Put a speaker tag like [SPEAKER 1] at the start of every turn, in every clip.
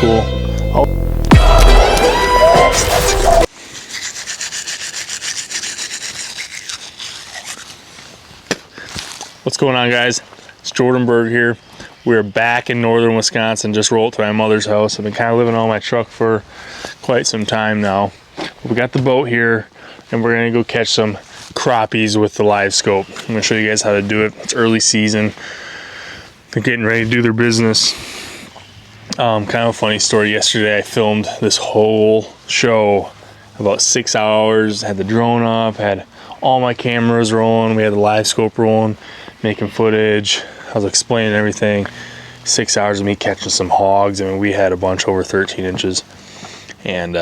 [SPEAKER 1] cool. What's going on, guys? It's Jordan Berg here. We're back in northern Wisconsin. Just rolled to my mother's house. I've been kind of living on my truck for quite some time now. We got the boat here and we're gonna go catch some crappies with the live scope. I'm gonna show you guys how to do it. It's early season. They're getting ready to do their business. Kind of a funny story. Yesterday I filmed this whole show, about 6 hours, had the drone up, had all my cameras rolling, we had the live scope rolling, making footage. I was explaining everything. 6 hours of me catching some hogs. I mean, we had a bunch over 13 inches. And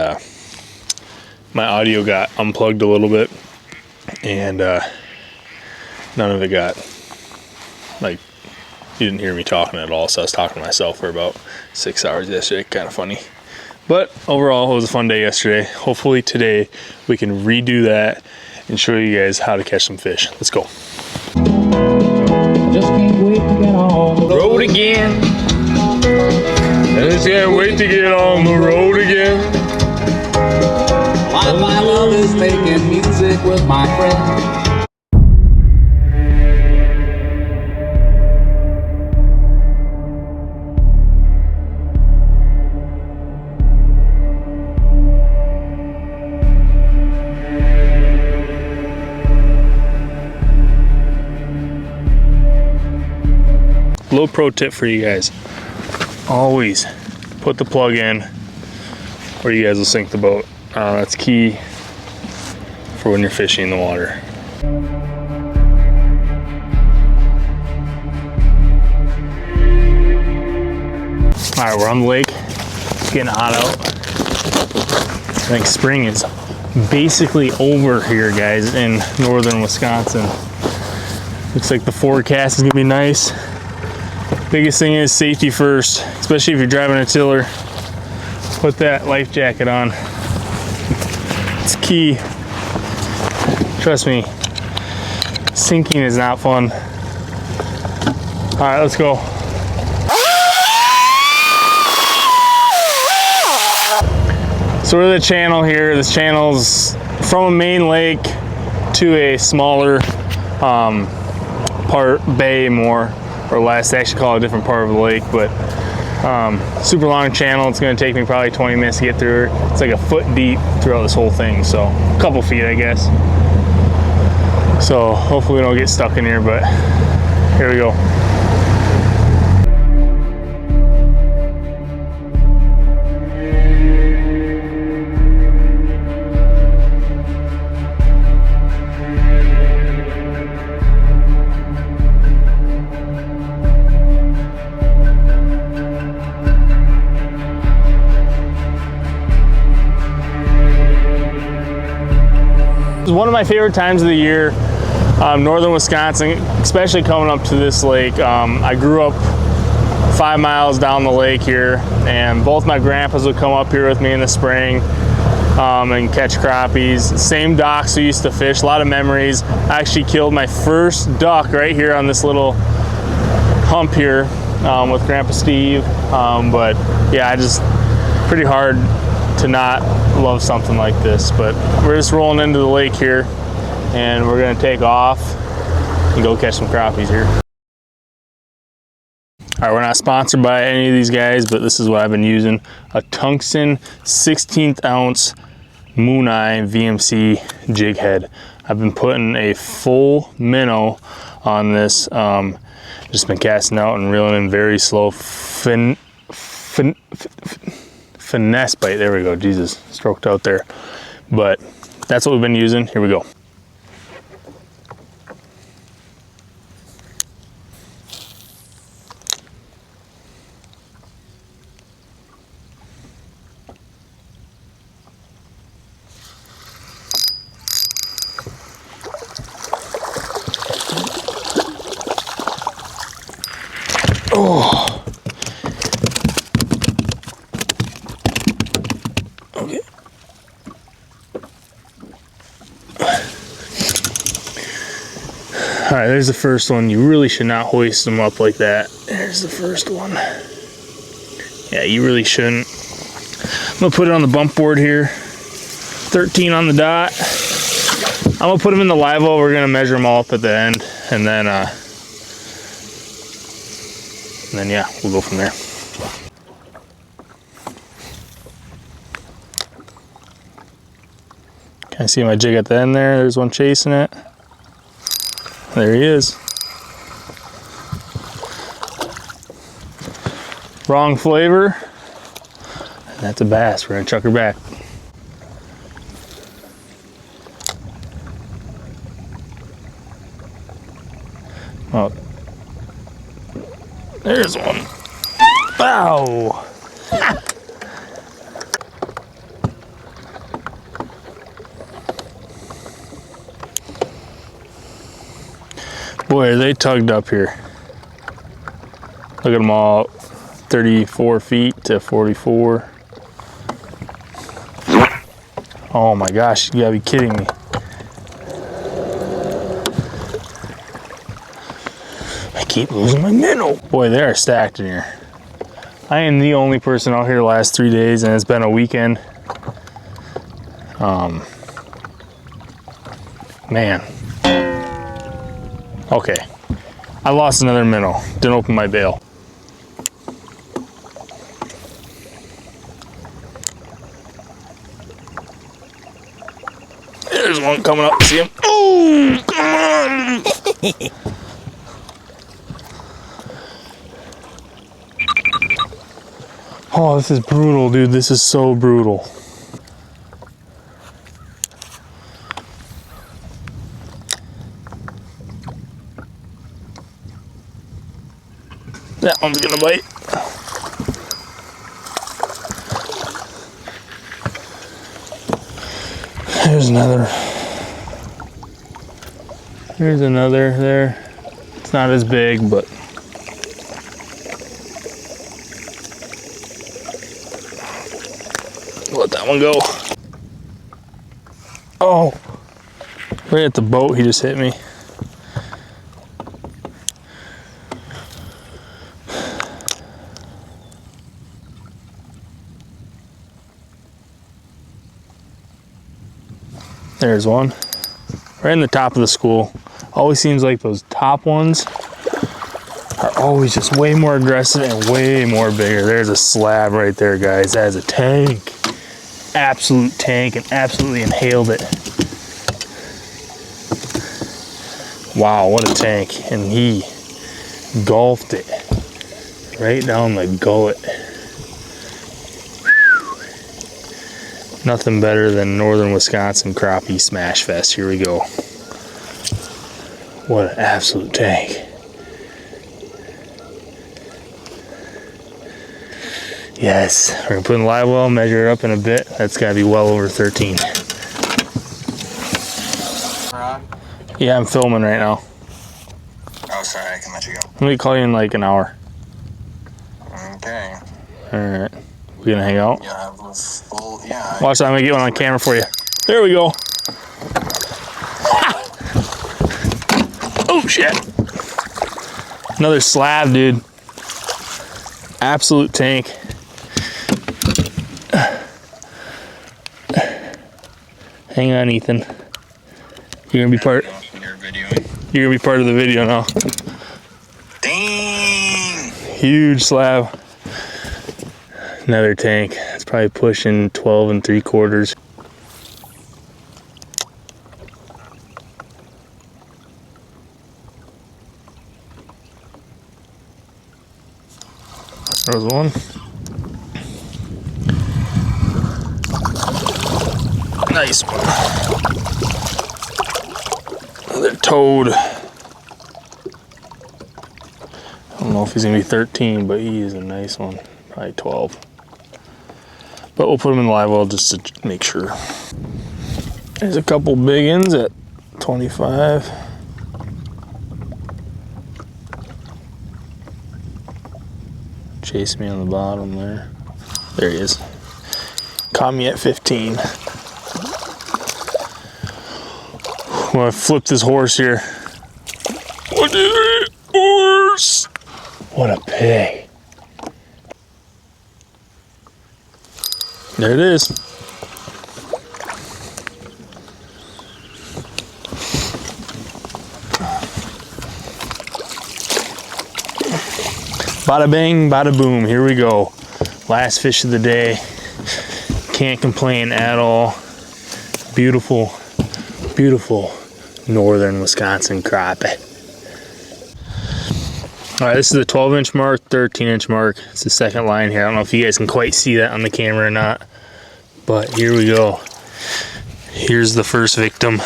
[SPEAKER 1] my audio got unplugged a little bit, and none of it got, like, you didn't hear me talking at all, so I was talking to myself for about 6 hours yesterday. Kind of funny. But overall, it was a fun day yesterday. Hopefully today we can redo that and show you guys how to catch some fish. Let's go.
[SPEAKER 2] Just can't wait to get on the road again.
[SPEAKER 1] Just can't wait to get on the road again.
[SPEAKER 2] All my love is making music with my friends.
[SPEAKER 1] Little pro tip for you guys. Always put the plug in or you guys will sink the boat. That's key for when you're fishing in the water. All right, we're on the lake. It's getting hot out. I think spring is basically over here, guys, in northern Wisconsin. Looks like the forecast is gonna be nice. Biggest thing is safety first, especially if you're driving a tiller. Put that life jacket on. It's key. Trust me, sinking is not fun. All right, let's go. So we're at the channel here. This channel's from a main lake to a smaller part, bay more or less. They actually call it a different part of the lake, but super long channel. It's going to take me probably 20 minutes to get through it. It's like a foot deep throughout this whole thing, so a couple feet, I guess. So hopefully we don't get stuck in here, but here we go. One of my favorite times of the year, northern Wisconsin, especially coming up to this lake. I grew up 5 miles down the lake here, and both my grandpas would come up here with me in the spring and catch crappies. Same docks we used to fish, a lot of memories. I actually killed my first duck right here on this little hump here with Grandpa Steve. But yeah, pretty hard to not love something like this. But we're just rolling into the lake here and we're gonna take off and go catch some crappies here. All right, we're not sponsored by any of these guys, but this is what I've been using. A tungsten 16th ounce Moon Eye VMC jig head. I've been putting a full minnow on this. Just been casting out and reeling in very slow. Finesse bite, there we go. Jesus, stroked out there. But that's what we've been using. Here we go. Oh. Okay. All right, there's the first one. You really should not hoist them up like that. There's the first one. Yeah, you really shouldn't. I'm gonna put it on the bump board here. 13 on the dot. I'm gonna put them in the live well. We're gonna measure them all up at the end, and then yeah, we'll go from there. Can I see my jig at the end there? There's one chasing it. There he is. Wrong flavor. And that's a bass. We're gonna chuck her back. Oh, there's one. Ow! Boy, are they tugged up here. Look at them all, 34 feet to 44. Oh my gosh, you gotta be kidding me. I keep losing my minnow. Boy, they are stacked in here. I am the only person out here the last 3 days, and it's been a weekend. Man. Okay, I lost another minnow. Didn't open my bail. There's one coming up. See him? Oh, come on! Oh, this is brutal, dude. This is so brutal. That one's gonna bite. There's another. There's another there. It's not as big, but let that one go. Oh, right at the boat, he just hit me. There's one. Right in the top of the school. Always seems like those top ones are always just way more aggressive and way more bigger. There's a slab right there, guys. That is a tank. Absolute tank, and absolutely inhaled it. Wow, what a tank. And he gulped it right down the gullet. Nothing better than northern Wisconsin crappie smash fest. Here we go. What an absolute tank. Yes, we're gonna put in the live well, measure it up in a bit. That's gotta be well over 13.
[SPEAKER 3] Ron?
[SPEAKER 1] Yeah, I'm filming right now.
[SPEAKER 3] Oh, sorry, I can let you go.
[SPEAKER 1] Let me call you in like an hour.
[SPEAKER 3] Okay.
[SPEAKER 1] Alright. We gonna hang out?
[SPEAKER 3] You'll have a full, yeah.
[SPEAKER 1] Watch that, I'm gonna get one on camera for you. There we go. Oh shit. Another slab, dude. Absolute tank. Hang on, Ethan. You're gonna be part. You're gonna be part of the video now.
[SPEAKER 3] Dang!
[SPEAKER 1] Huge slab. Another tank. It's probably pushing 12 3/4. There was one. Nice one. Another toad. I don't know if he's gonna be 13, but he is a nice one. Probably 12. But we'll put him in the live well just to make sure. There's a couple big ends at 25. Chase me on the bottom there. There he is. Caught me at 15. I'm gonna flip this horse here. What is it? Horse! What a pig. There it is. Bada bang, bada boom, here we go. Last fish of the day. Can't complain at all. Beautiful, beautiful northern Wisconsin crappie. All right, this is the 12-inch mark, 13-inch mark. It's the second line here. I don't know if you guys can quite see that on the camera or not, but here we go. Here's the first victim.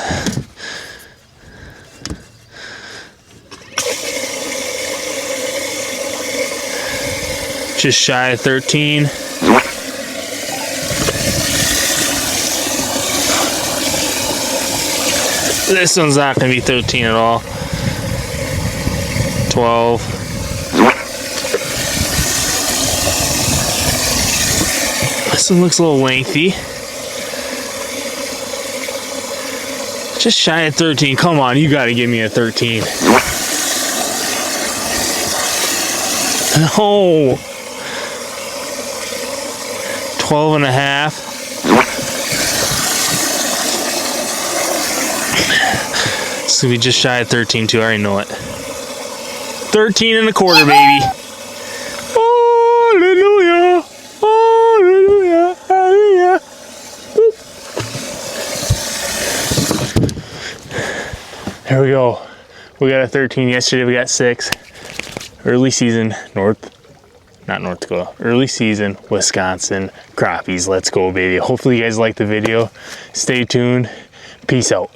[SPEAKER 1] Just shy of 13. This one's not gonna be 13 at all. 12. This one looks a little lengthy. Just shy of 13. Come on, you gotta give me a 13. No. 12 and a half. It's gonna be just shy of 13 too, I already know it. 13 and a quarter, baby. Hallelujah. Hallelujah. Hallelujah. Boop. There we go. We got a 13 yesterday, we got 6. Early season not North Dakota, early season Wisconsin crappies. Let's go, baby. Hopefully you guys liked the video. Stay tuned. Peace out.